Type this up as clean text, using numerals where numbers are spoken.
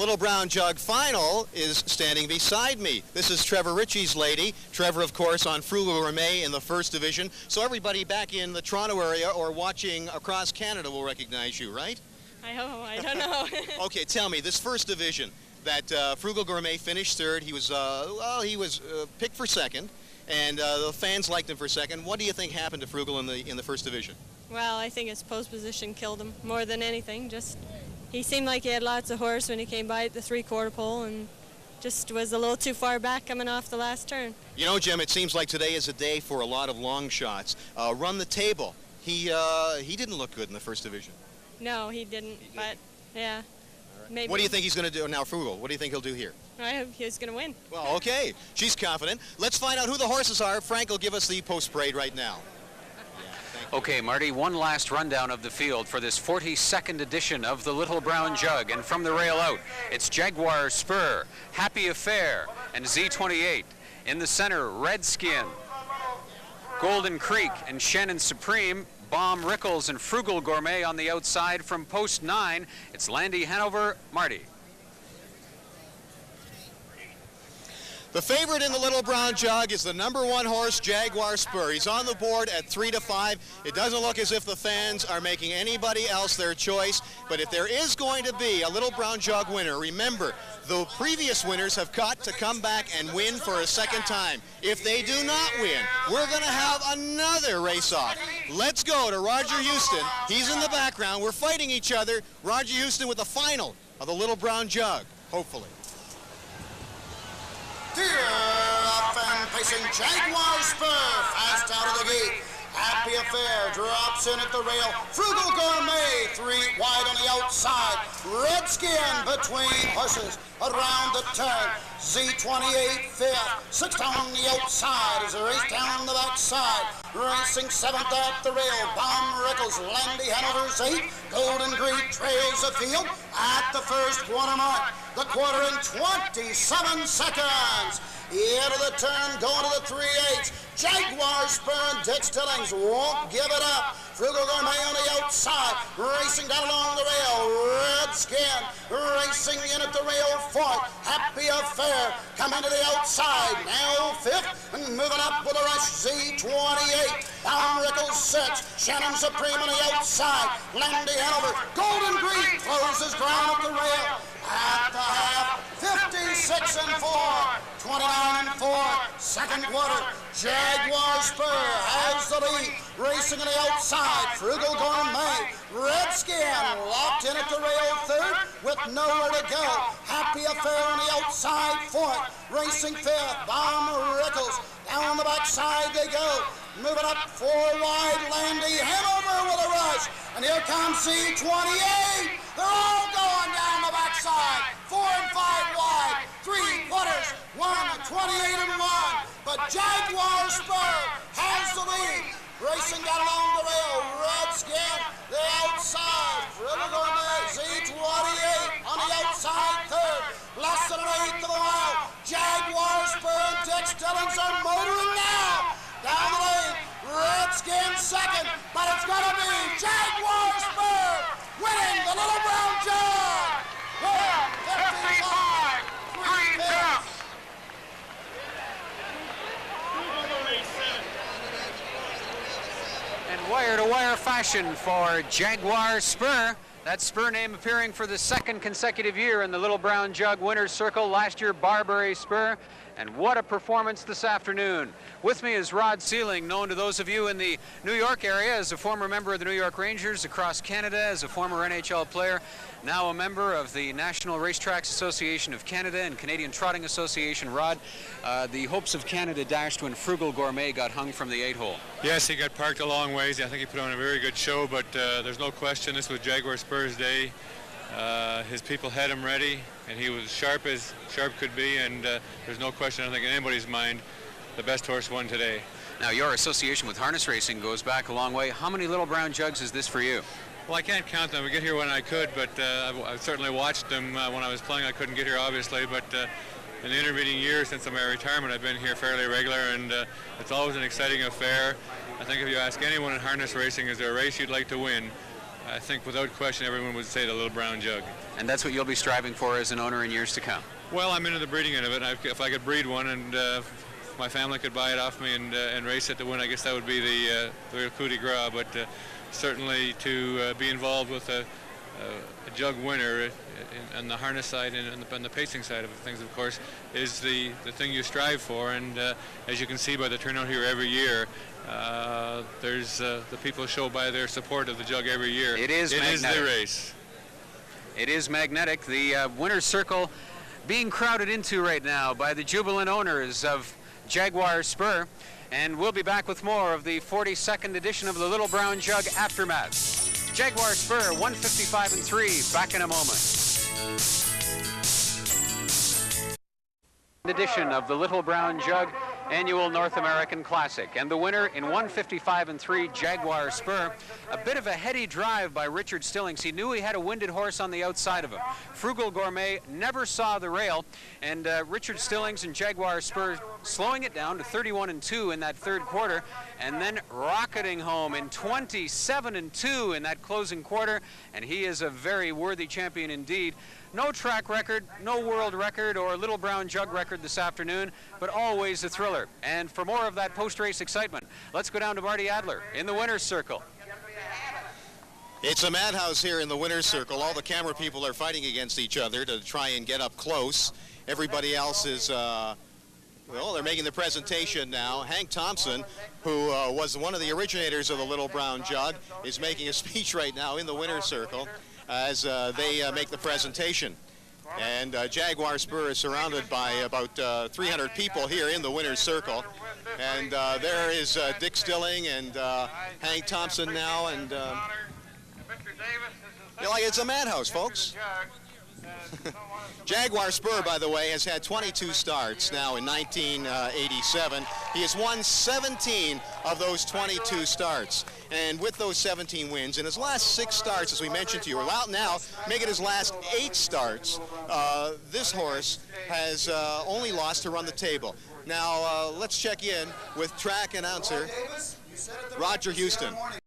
Little Brown Jug final is standing beside me. This is Trevor Ritchie's lady. Trevor, of course, on Frugal Gourmet in the first division. So everybody back in the Toronto area or watching across Canada will recognize you, right? I hope. I don't know. Okay, tell me, this first division, that Frugal Gourmet finished third. He was, picked for second, and the fans liked him for second. What do you think happened to Frugal in the first division? Well, I think his post position killed him more than anything. Just he seemed like he had lots of horse when he came by at the three-quarter pole, and just was a little too far back coming off the last turn. You know, Jim, it seems like today is a day for a lot of long shots. Run the table. He didn't look good in the first division. No, he didn't. But yeah, maybe. What do you think he's going to do now, Frugal? What do you think he'll do here? I hope he's going to win. Well, okay. She's confident. Let's find out who the horses are. Frank will give us the post-parade right now. Okay, Marty, one last rundown of the field for this 42nd edition of the Little Brown Jug. And from the rail out, it's Jaguar Spur, Happy Affair, and Z28. In the center, Redskin, Golden Creek, and Shannon Supreme. Bomb Rickles and Frugal Gourmet on the outside. From post 9, it's Landy Hanover, Marty. The favorite in the Little Brown Jug is the #1 horse, Jaguar Spur. He's on the board at 3-5. It doesn't look as if the fans are making anybody else their choice, but if there is going to be a Little Brown Jug winner, remember, the previous winners have got to come back and win for a second time. If they do not win, we're going to have another race-off. Let's go to Roger Houston. He's in the background. We're fighting each other. Roger Houston with the final of the Little Brown Jug, hopefully. Up and pacing Jaguar Spur, fast out of the gate. Happy Affair drops in at the rail. Frugal Gourmet, 3 wide on the outside. Redskin between horses around the turn. Z28 fifth, 6th on the outside as a race down the backside. Racing 7th at the rail. Bomb Rickles, Landy Hanover's 8. Golden Creek trails the field at the first quarter mark. The quarter in 27 seconds. Into the turn, going to the 3/8. Jaguar Spur and Dick Stillings won't give it up. Frugal Gourmet on the outside, racing down along the rail. Redskin racing in at the rail 4th. Happy Affair coming to the outside, now 5th, and moving up with a rush. Z28. Bomb Rickles 6. Shannon Supreme on the outside. Landy Hanover. Golden Creek closes ground at the rail. At the half, 56-4, 29-4, second quarter. Jaguar Spur has the lead, racing on the outside. Frugal Gourmet, Redskin locked in at the rail 3rd with nowhere to go. Happy Affair on the outside 4th, racing 5th. Bomb Rickles down the backside they go. Moving up 4 wide, Landy Hanover with a rush. And here comes Z28. They're all going down the backside. 4 and 5 wide, 3 quarters, 28-1. But Jaguar Spur has the lead. Racing down along the rail, Redskin, the outside. Frugal Gourmet, Z28 on the outside 3rd. Less than an 1/8 of a mile. Jaguar Spur and Dick Stillings are motoring now. Down the lane, Redskin 2nd, but it's going to be Jaguar Spur winning the Little Brown Jug. 55, 3/5. And wire-to-wire fashion for Jaguar Spur. That Spur name appearing for the 2nd consecutive year in the Little Brown Jug winner's circle. Last year, Barbary Spur. And what a performance this afternoon. With me is Rod Sealing, known to those of you in the New York area as a former member of the New York Rangers, across Canada as a former NHL player, now a member of the National Racetracks Association of Canada and Canadian Trotting Association. Rod, the hopes of Canada dashed when Frugal Gourmet got hung from the 8-hole. Yes, he got parked a long ways. I think he put on a very good show, but there's no question this was Jaguar Spur's day. His people had him ready, and he was sharp as sharp could be, and there's no question, I don't think, in anybody's mind, the best horse won today. Now, your association with harness racing goes back a long way. How many Little Brown Jugs is this for you? Well, I can't count them. I get here when I could, but I've certainly watched them when I was playing. I couldn't get here, obviously, but in the intervening years since my retirement, I've been here fairly regular, and it's always an exciting affair. I think if you ask anyone in harness racing, is there a race you'd like to win, I think without question everyone would say the Little Brown Jug. And that's what you'll be striving for as an owner in years to come. Well, I'm into the breeding end of it. If I could breed one and my family could buy it off me and race it to win, I guess that would be the real coup de grace. But certainly to be involved with a jug winner on the harness side and on the pacing side of things, of course, is the thing you strive for. And as you can see by the turnout here every year, there's the people show by their support of the jug every year. It is the race. It is magnetic. The winner's circle being crowded into right now by the jubilant owners of Jaguar Spur. And we'll be back with more of the 42nd edition of the Little Brown Jug Aftermath. Jaguar Spur, 155-3, back in a moment. Edition of the Little Brown Jug Annual North American Classic, and the winner in 155-3, Jaguar Spur. A bit of a heady drive by Richard Stillings. He knew he had a winded horse on the outside of him. Frugal Gourmet never saw the rail, and Richard Stillings and Jaguar Spur slowing it down to 31-2 in that third quarter, and then rocketing home in 27-2 in that closing quarter, and he is a very worthy champion indeed. No track record, no world record or Little Brown Jug record this afternoon, but always a thriller. And for more of that post-race excitement, let's go down to Marty Adler in the winner's circle. It's a madhouse here in the winner's circle. All the camera people are fighting against each other to try and get up close. Everybody else is, well, they're making the presentation now. Hank Thompson, who was one of the originators of the Little Brown Jug, is making a speech right now in the winner's circle as they make the presentation. And Jaguar Spur is surrounded by about 300 people here in the winner's circle. And there is Dick Stilling and Hank Thompson now. And like it's a madhouse, folks. Jaguar Spur, by the way, has had 22 starts now in 1987. He has won 17 of those 22 starts. And with those 17 wins, in his last 6 starts, as we mentioned to you, out now, making his last 8 starts, this horse has only lost to Run the Table. Now, let's check in with track announcer Roger Houston.